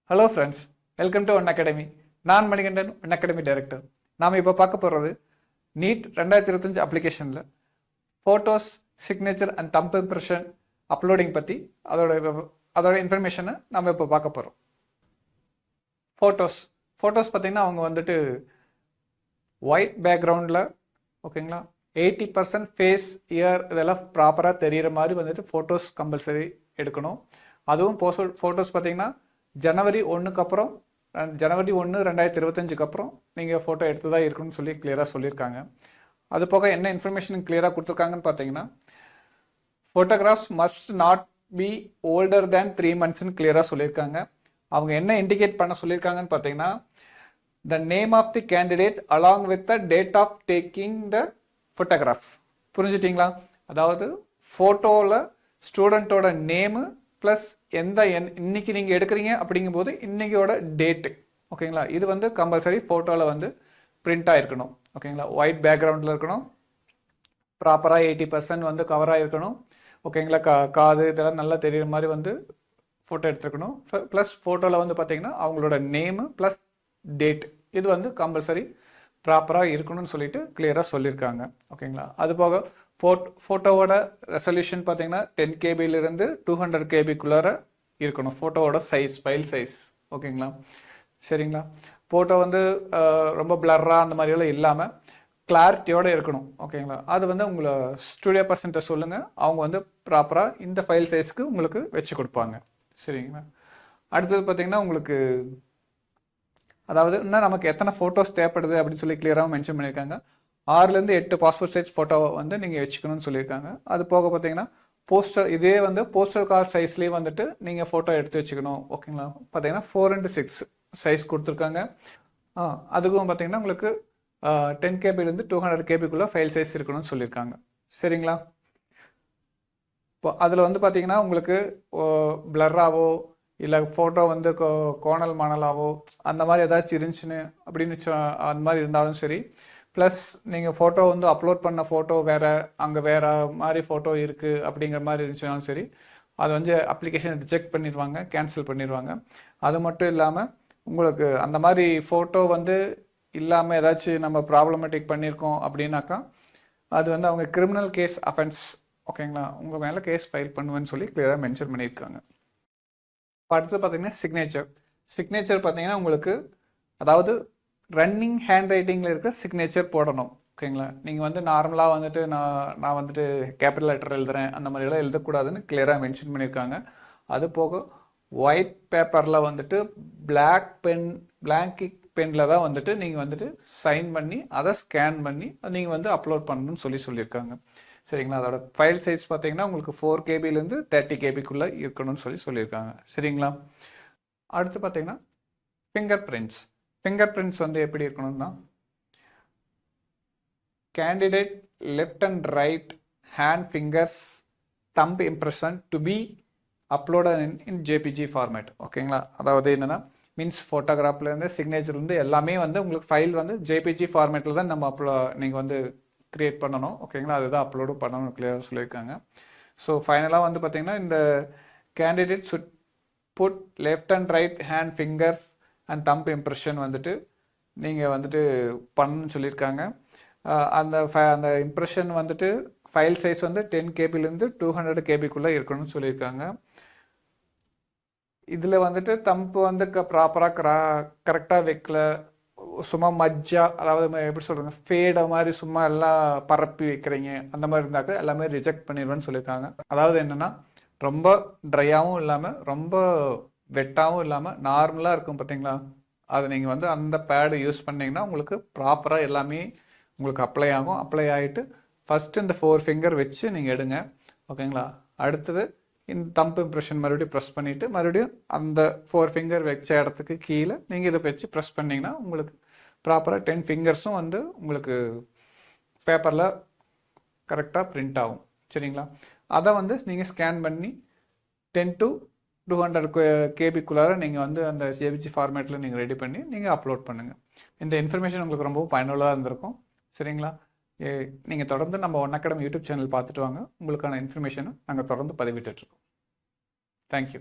Hello friends, welcome to one academy. நான் Manikandan, one academy director. நாம் இப்போ பார்க்க போகிறது நீட் 2025 அப்ளிகேஷனில் photos, signature and thumb impression uploading பற்றி அதோட இன்ஃபர்மேஷனை நம்ம இப்போ பார்க்க போகிறோம். ஃபோட்டோஸ் பார்த்திங்கன்னா அவங்க வந்துட்டு ஒயிட் பேக்ரவுண்டில் ஓகேங்களா 80% ஃபேஸ், இயர் இதெல்லாம் ப்ராப்பராக தெரிகிற மாதிரி வந்துட்டு ஃபோட்டோஸ் கம்பல்சரி எடுக்கணும். அதுவும் ஃபோட்டோஸ் பார்த்திங்கன்னா ஜனவரி 1க்கு அப்புறம், ஜனவரி 1 2025க்கு அப்புறம் நீங்கள் ஃபோட்டோ எடுத்து தான் இருக்கணும்னு சொல்லி கிளியராக சொல்லியிருக்காங்க. அது போக என்ன இன்ஃபர்மேஷன் கிளியராக கொடுத்துருக்காங்கன்னு பார்த்தீங்கன்னா, photographs must not be older than 3 monthsன்னு கிளியராக சொல்லியிருக்காங்க. அவங்க என்ன இண்டிகேட் பண்ண சொல்லியிருக்காங்கன்னு பார்த்தீங்கன்னா, the name of the candidate along with the date of taking the photograph. புரிஞ்சுட்டிங்களா? அதாவது ஃபோட்டோவில் ஸ்டூடெண்ட்டோட நேமு ப்ளஸ் இன்னைக்கு நீங்கள் எடுக்கிறீங்க அப்படிங்கும்போது இன்னைக்கோட டேட்டு ஓகேங்களா. இது வந்து கம்பல்சரி ஃபோட்டோவில் வந்து பிரிண்ட் இருக்கணும் ஓகேங்களா. ஒயிட் பேக்ரவுண்டில் இருக்கணும், ப்ராப்பராக 80% வந்து கவராக இருக்கணும் ஓகேங்களா. காது இதெல்லாம் நல்லா தெரிகிற மாதிரி வந்து ஃபோட்டோ எடுத்துருக்கணும். ப்ளஸ் ஃபோட்டோவில் வந்து பார்த்தீங்கன்னா அவங்களோட நேமு ப்ளஸ் டேட் இது வந்து கம்பல்சரி ப்ராப்பராக இருக்கணும்னு சொல்லிட்டு கிளியராக சொல்லியிருக்காங்க ஓகேங்களா. அது போக ஃபோட்டோவோட ரெசல்யூஷன் பார்த்தீங்கன்னா 10 KBயிலிருந்து 200 KBக்குள்ளார இருக்கணும். ஃபோட்டோவோட சைஸ், ஃபைல் சைஸ் ஓகேங்களா. சரிங்களா. ஃபோட்டோ வந்து ரொம்ப பிளர்ராக அந்த மாதிரியெல்லாம் இல்லாமல் கிளாரிட்டியோடு இருக்கணும் ஓகேங்களா. அது வந்து உங்களை ஸ்டுடியோ பர்சன்ட்டை சொல்லுங்கள், அவங்க வந்து ப்ராப்பராக இந்த ஃபைல் சைஸ்க்கு உங்களுக்கு வச்சு கொடுப்பாங்க. சரிங்களா. அடுத்தது பார்த்தீங்கன்னா உங்களுக்கு அதாவது இன்னும் நமக்கு எத்தனை ஃபோட்டோஸ் தேவைப்படுது அப்படின்னு சொல்லி கிளியராக மென்ஷன் பண்ணியிருக்காங்க. 6லேருந்து 8 பாஸ்போர்ட் சைஸ் ஃபோட்டோவை வந்து நீங்கள் வச்சுக்கணும்னு சொல்லியிருக்காங்க. அது போக பார்த்தீங்கன்னா இதே வந்து போஸ்டர் கார்டு சைஸ்லேயே வந்துட்டு நீங்கள் ஃபோட்டோ எடுத்து வச்சுக்கணும் ஓகேங்களா. பார்த்தீங்கன்னா 4x6 சைஸ் கொடுத்துருக்காங்க. அதுக்கும் பார்த்தீங்கன்னா உங்களுக்கு 10 KBயிலேருந்து 200 KBக்குள்ளே ஃபைல் சைஸ் இருக்கணும்னு சொல்லியிருக்காங்க. சரிங்களா. இப்போ அதில் வந்து பார்த்தீங்கன்னா உங்களுக்கு பிளர்ராவோ இல்லை ஃபோட்டோ வந்து கோணல் மாணலாவோ அந்த மாதிரி ஏதாச்சும் இருந்துச்சுன்னு அப்படின்னு அந்த மாதிரி இருந்தாலும் சரி, ப்ளஸ் நீங்கள் ஃபோட்டோ வந்து அப்லோட் பண்ண ஃபோட்டோ வேறு, அங்கே வேறு மாதிரி ஃபோட்டோ இருக்குது அப்படிங்கிற மாதிரி இருந்துச்சுனாலும் சரி, அது வந்து அப்ளிகேஷன் ரிஜெக்ட் பண்ணிடுவாங்க, கேன்சல் பண்ணிடுவாங்க. அது மட்டும் இல்லாமல் உங்களுக்கு அந்த மாதிரி ஃபோட்டோ வந்து இல்லாமல் ஏதாச்சும் நம்ம ப்ராப்ளமேட்டிக் பண்ணியிருக்கோம் அப்படின்னாக்கா அது வந்து அவங்க கிரிமினல் கேஸ் அஃபென்ஸ் ஓகேங்களா, உங்கள் மேலே கேஸ் ஃபைல் பண்ணுவேன்னு சொல்லி கிளியராக மென்ஷன் பண்ணியிருக்காங்க. அடுத்து பார்த்தீங்கன்னா சிக்னேச்சர் பார்த்தீங்கன்னா உங்களுக்கு அதாவது ரன்னிங் ஹேண்ட் ரைட்டிங்கில் இருக்க சிக்னேச்சர் போடணும் ஓகேங்களா. நீங்கள் வந்து நார்மலாக வந்துட்டு நான் வந்துட்டு கேபிட்டல் லெட்டர் எழுதுகிறேன் அந்த மாதிரியெல்லாம் எழுதக்கூடாதுன்னு கிளியராக மென்ஷன் பண்ணியிருக்காங்க. அது போக ஒயிட் பேப்பரில் வந்துட்டு பிளாங்கிக் பெனில் தான் வந்துட்டு நீங்கள் வந்துட்டு சைன் பண்ணி அதை ஸ்கேன் பண்ணி நீங்கள் வந்து அப்லோட் பண்ணணும்னு சொல்லியிருக்காங்க. சரிங்களா. அதோட ஃபைல் சைஸ் பார்த்தீங்கன்னா உங்களுக்கு 4 KBயிலேருந்து 30 KBக்குள்ளே இருக்கணும்னு சொல்லியிருக்காங்க. சரிங்களா. அடுத்து பார்த்தீங்கன்னா ஃபிங்கர் பிரிண்ட்ஸ் வந்து எப்படி இருக்கணும்னா, candidate left and right hand fingers thumb impression to be uploaded in JPG format ஓகேங்களா. அதாவது என்னென்னா மீன்ஸ் ஃபோட்டோகிராஃப்லேருந்து சிக்னேச்சர்லேருந்து எல்லாமே வந்து உங்களுக்கு ஃபைல் வந்து JPG ஃபார்மேட்டில் தான் நீங்கள் வந்து க்ரியேட் பண்ணணும் ஓகேங்களா. அதுதான் அப்லோடும் பண்ணணும் கிளியராக சொல்லியிருக்காங்க. ஸோ ஃபைனலாக வந்து பார்த்தீங்கன்னா இந்த candidate should put left and right hand fingers and thumb impression வந்துட்டு நீங்கள் வந்துட்டு பண்ணணும்னு சொல்லியிருக்காங்க. அந்த இம்ப்ரெஷன் வந்துட்டு ஃபைல் சைஸ் வந்து 10 KBயிலேருந்து 200 KBக்குள்ளே இருக்கணும்னு சொல்லியிருக்காங்க. இதில் வந்துட்டு தம்ப் வந்து ப்ராப்பராக கரெக்டாக வைக்கல, சும்மா மஜ்ஜா அதாவது எப்படி சொல்கிறாங்க ஃபேடை மாதிரி சும்மா எல்லாம் பரப்பி வைக்கிறீங்க அந்த மாதிரி இருந்தாக்க எல்லாமே ரிஜெக்ட் பண்ணிடுவேன்னு சொல்லியிருக்காங்க. அதாவது என்னென்னா ரொம்ப ட்ரையாகவும் இல்லாமல் ரொம்ப வெட்டாகவும் இல்லாமல் நார்மலாக இருக்கும் பார்த்தீங்களா, அதை நீங்கள் வந்து அந்த பேடு யூஸ் பண்ணிங்கன்னா உங்களுக்கு ப்ராப்பராக எல்லாமே உங்களுக்கு அப்ளை ஆகும். அப்ளை ஆகிட்டு ஃபஸ்ட்டு இந்த 4 ஃபிங்கர் வச்சு நீங்கள் எடுங்க ஓகேங்களா. அடுத்தது இந்த தம்ப் இம்ப்ரெஷன் மறுபடியும் ப்ரெஸ் பண்ணிவிட்டு மறுபடியும் அந்த 4 ஃபிங்கர் வச்ச இடத்துக்கு கீழே நீங்கள் இதை வச்சு ப்ரெஸ் பண்ணிங்கன்னா உங்களுக்கு ப்ராப்பராக 10 ஃபிங்கர்ஸும் வந்து உங்களுக்கு பேப்பரில் கரெக்டாக பிரிண்ட் ஆகும். சரிங்களா. அதை வந்து நீங்கள் ஸ்கேன் பண்ணி 10 to 200 KBக்குள்ளார நீங்கள் வந்து அந்த JPG ஃபார்மேட்டில் நீங்கள் ரெடி பண்ணி நீங்கள் அப்லோட் பண்ணுங்கள். இந்த இன்ஃபர்மேஷன் உங்களுக்கு ரொம்ப பயனுள்ளதாக இருந்திருக்கும். சரிங்களா. நீங்கள் தொடர்ந்து நம்ம ஒன் அகாடமி யூடியூப் சேனல் பார்த்துட்டு வாங்க. உங்களுக்கான இன்ஃபர்மேஷனை நாங்கள் தொடர்ந்து பதிவிட்டுருக்கோம். தேங்க்யூ.